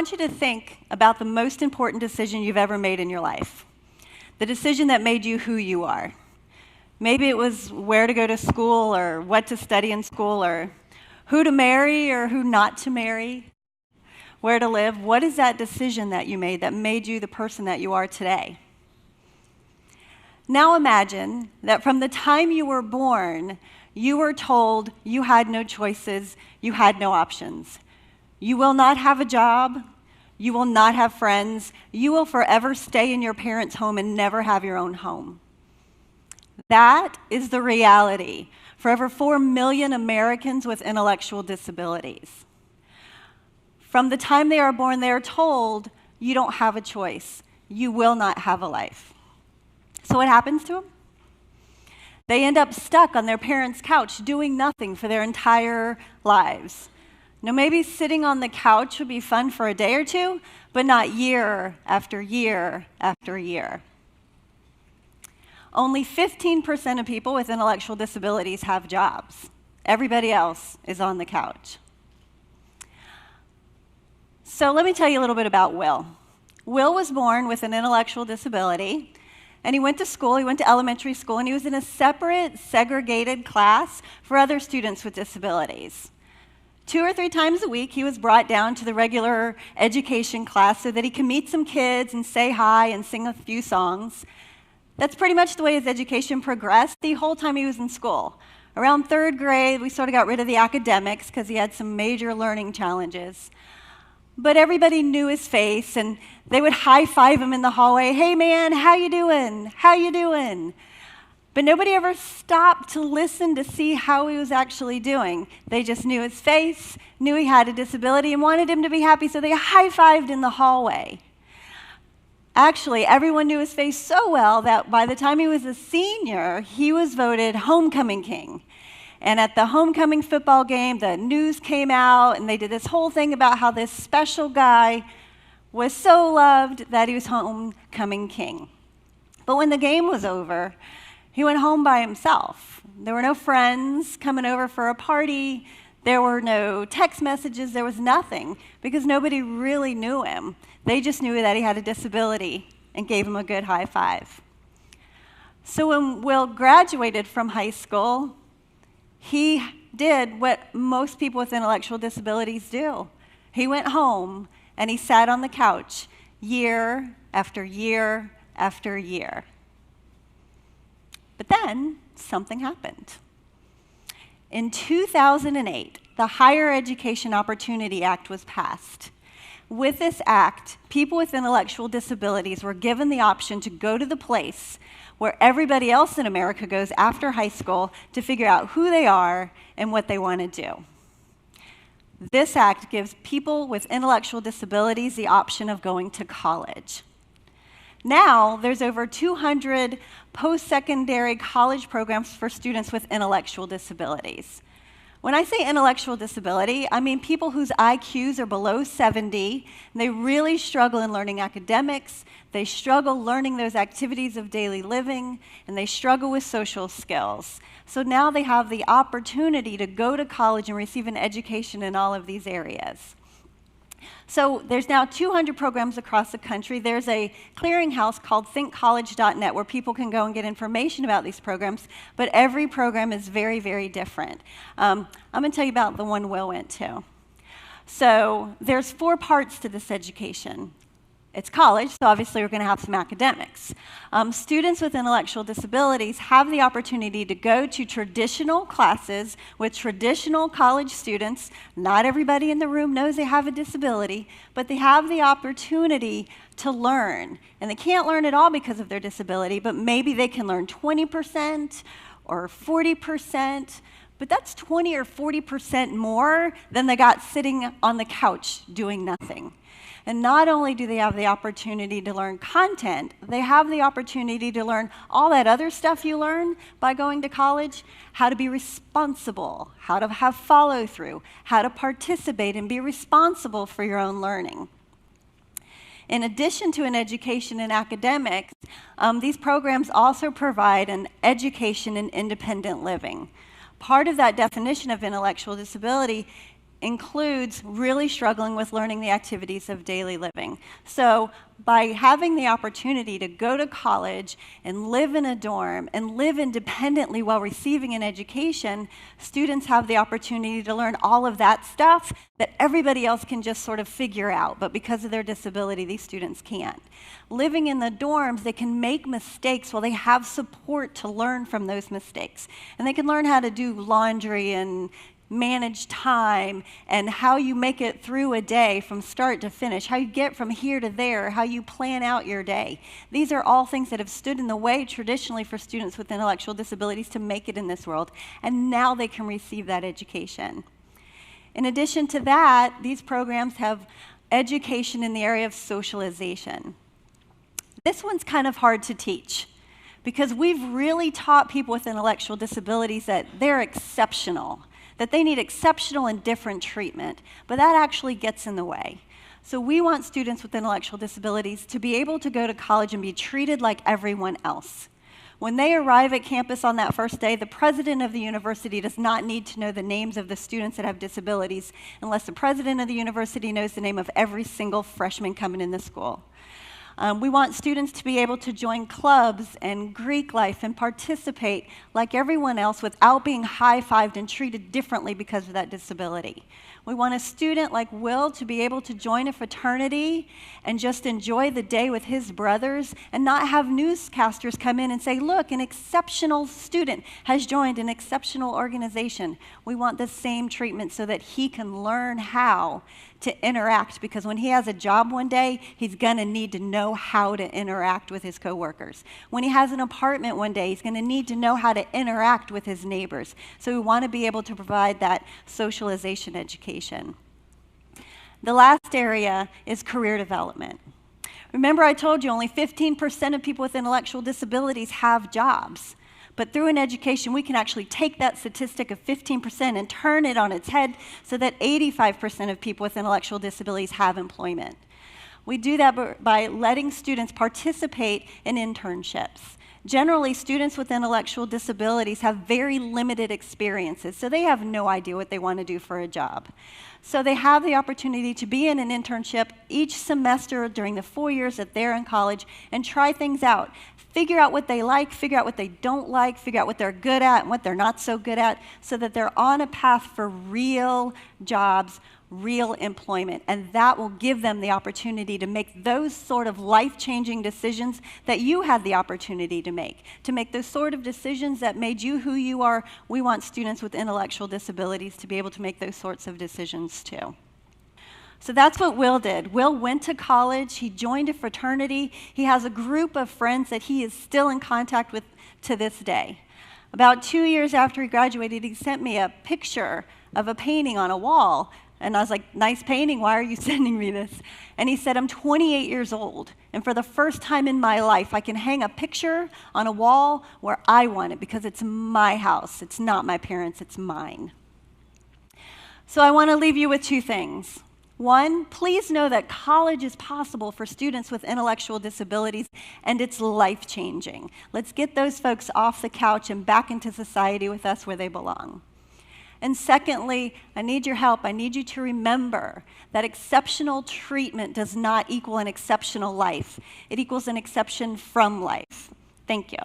want you to think about the most important decision you've ever made in your life. The decision that made you who you are. Maybe it was where to go to school or what to study in school or who to marry or who not to marry, where to live. What is that decision that you made you the person that you are today? Now imagine that from the time you were born, you were told you had no choices, you had no options. You will not have a job, you will not have friends, you will forever stay in your parents' home and never have your own home. That is the reality for over 4 million Americans with intellectual disabilities. From the time they are born, they are told, you don't have a choice. You will not have a life. So what happens to them? They end up stuck on their parents' couch doing nothing for their entire lives. Now, maybe sitting on the couch would be fun for a day or two, but not year after year after year. Only 15% of people with intellectual disabilities have jobs. Everybody else is on the couch. So let me tell you a little bit about Will. Will was born with an intellectual disability, and he went to school, he went to elementary school, and he was in a separate, segregated class for other students with disabilities. 2 or 3 times a week, he was brought down to the regular education class so that he could meet some kids and say hi and sing a few songs. That's pretty much the way his education progressed the whole time he was in school. Around 3rd grade, we sort of got rid of the academics because he had some major learning challenges. But everybody knew his face, and they would high-five him in the hallway. Hey, man, how you doing? How you doing? But nobody ever stopped to listen to see how he was actually doing. They just knew his face, knew he had a disability, and wanted him to be happy, so they high-fived in the hallway. Actually, everyone knew his face so well that by the time he was a senior, he was voted homecoming king. And at the homecoming football game, the news came out, and they did this whole thing about how this special guy was so loved that he was homecoming king. But when the game was over, he went home by himself. There were no friends coming over for a party. There were no text messages. There was nothing because nobody really knew him. They just knew that he had a disability and gave him a good high five. So when Will graduated from high school, he did what most people with intellectual disabilities do. He went home and he sat on the couch year after year after year. But then something happened. In 2008, the Higher Education Opportunity Act was passed. With this act, people with intellectual disabilities were given the option to go to the place where everybody else in America goes after high school to figure out who they are and what they want to do. This act gives people with intellectual disabilities the option of going to college. Now, there's over 200 post-secondary college programs for students with intellectual disabilities. When I say intellectual disability, I mean people whose IQs are below 70, and they really struggle in learning academics, they struggle learning those activities of daily living, and they struggle with social skills. So now they have the opportunity to go to college and receive an education in all of these areas. So there's now 200 programs across the country. There's a clearinghouse called thinkcollege.net where people can go and get information about these programs, but every program is very, very different. I'm going to tell you about the one Will went to. So there's 4 parts to this education. It's college, so obviously we're going to have some academics. Students with intellectual disabilities have the opportunity to go to traditional classes with traditional college students. Not everybody in the room knows they have a disability, but they have the opportunity to learn. And they can't learn at all because of their disability, but maybe they can learn 20% or 40%. But that's 20 or 40% more than they got sitting on the couch doing nothing. And not only do they have the opportunity to learn content, they have the opportunity to learn all that other stuff you learn by going to college, how to be responsible, how to have follow-through, how to participate and be responsible for your own learning. In addition to an education in academics, these programs also provide an education in independent living. Part of that definition of intellectual disability includes really struggling with learning the activities of daily living. So by having the opportunity to go to college and live in a dorm and live independently while receiving an education, students have the opportunity to learn all of that stuff that everybody else can just sort of figure out, but because of their disability, these students can't. Living in the dorms, they can make mistakes while they have support to learn from those mistakes. And they can learn how to do laundry and manage time and how you make it through a day from start to finish, how you get from here to there, how you plan out your day. These are all things that have stood in the way traditionally for students with intellectual disabilities to make it in this world, and now they can receive that education. In addition to that, these programs have education in the area of socialization. This one's kind of hard to teach because we've really taught people with intellectual disabilities that they're exceptional, that they need exceptional and different treatment, but that actually gets in the way. So we want students with intellectual disabilities to be able to go to college and be treated like everyone else. When they arrive at campus on that first day, the president of the university does not need to know the names of the students that have disabilities unless the president of the university knows the name of every single freshman coming in the school. We want students to be able to join clubs and Greek life and participate like everyone else without being high-fived and treated differently because of that disability. We want a student like Will to be able to join a fraternity and just enjoy the day with his brothers and not have newscasters come in and say, look, an exceptional student has joined an exceptional organization. We want the same treatment so that he can learn how to interact, because when he has a job one day, he's going to need to know how to interact with his coworkers. When he has an apartment one day, he's going to need to know how to interact with his neighbors. So we want to be able to provide that socialization education. The last area is career development. Remember, I told you only 15% of people with intellectual disabilities have jobs. But through an education, we can actually take that statistic of 15% and turn it on its head so that 85% of people with intellectual disabilities have employment. We do that by letting students participate in internships. Generally, students with intellectual disabilities have very limited experiences, so they have no idea what they want to do for a job. So they have the opportunity to be in an internship each semester during the 4 years that they're in college and try things out. Figure out what they like, figure out what they don't like, figure out what they're good at and what they're not so good at, so that they're on a path for real jobs, real employment. And that will give them the opportunity to make those sort of life-changing decisions that you had the opportunity to make those sort of decisions that made you who you are. We want students with intellectual disabilities to be able to make those sorts of decisions too. So that's what Will did. Will went to college, he joined a fraternity, he has a group of friends that he is still in contact with to this day. About 2 years after he graduated, he sent me a picture of a painting on a wall, and I was like, nice painting, why are you sending me this? And he said, I'm 28 years old, and for the first time in my life, I can hang a picture on a wall where I want it because it's my house, it's not my parents', it's mine. So I want to leave you with two things. One, please know that college is possible for students with intellectual disabilities, and it's life-changing. Let's get those folks off the couch and back into society with us where they belong. And secondly, I need your help. I need you to remember that exceptional treatment does not equal an exceptional life. It equals an exception from life. Thank you.